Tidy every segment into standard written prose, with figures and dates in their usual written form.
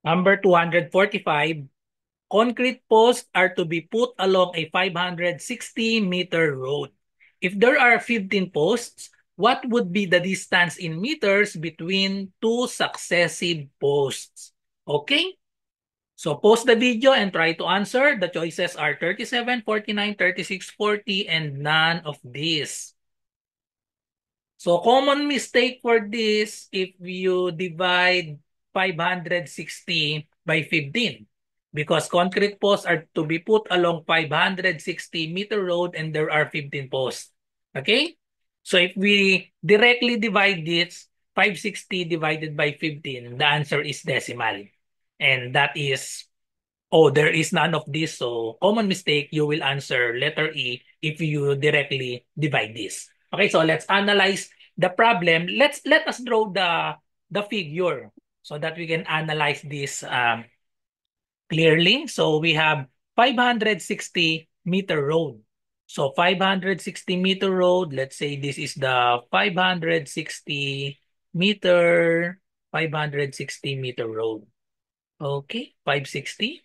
Number 245, concrete posts are to be put along a 560-meter road. If there are 15 posts, what would be the distance in meters between two successive posts? Okay? So pause the video and try to answer. The choices are 37, 49, 36, 40, and none of these. So common mistake for this if you divide 560 by 15 because concrete posts are to be put along 560-meter road and there are 15 posts. Okay? So if we directly divide this, 560 divided by 15, the answer is decimal. And that is, oh, there is none of this. So common mistake, you will answer letter E if you directly divide this. Okay, so let's analyze the problem. Let us draw the figure so that we can analyze this clearly. So we have 560-meter road. So 560-meter road, let's say this is the 560 meter road. Okay, 560.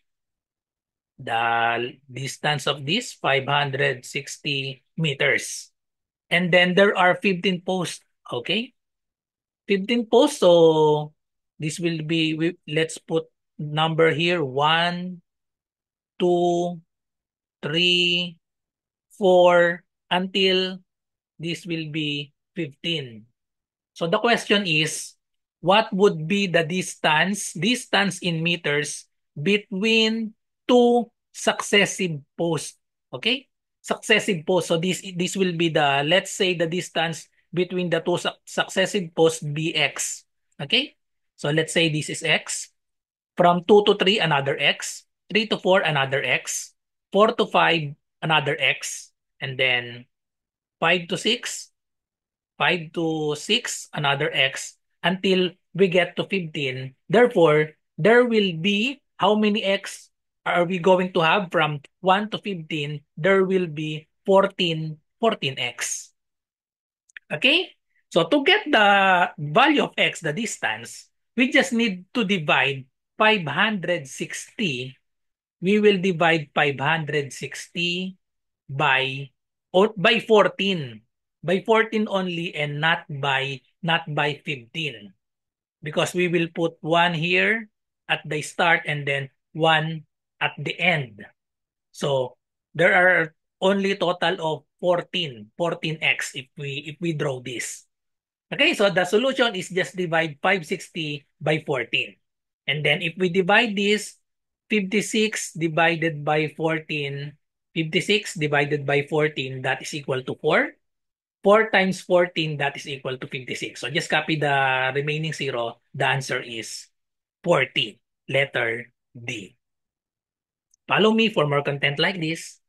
The distance of this 560 meters. And then there are 15 posts. Okay, 15 posts. So this will be, let's put number here, 1, 2, 3, 4, until this will be 15. So the question is, what would be the distance in meters between two successive posts? Okay? Successive posts. So this will be the, let's say the distance between the two successive posts bx. Okay? So let's say this is x. From 2 to 3, another x. 3 to 4, another x. 4 to 5, another x. And then 5 to 6, 5 to 6, another x, until we get to 15. Therefore, there will be how many x are we going to have from 1 to 15? There will be 14x. Okay? So to get the value of x, the distance, we just need to divide 560. We will divide 560 by by 14. By 14 only and not by 15. Because we will put 1 here at the start and then 1 at the end. So there are only total of 14x if we draw this. Okay, so the solution is just divide 560 by 14. And then if we divide this, 56 divided by 14, 56 divided by 14, that is equal to 4. 4 times 14, that is equal to 56. So just copy the remaining 0. The answer is 40. Letter D. Follow me for more content like this.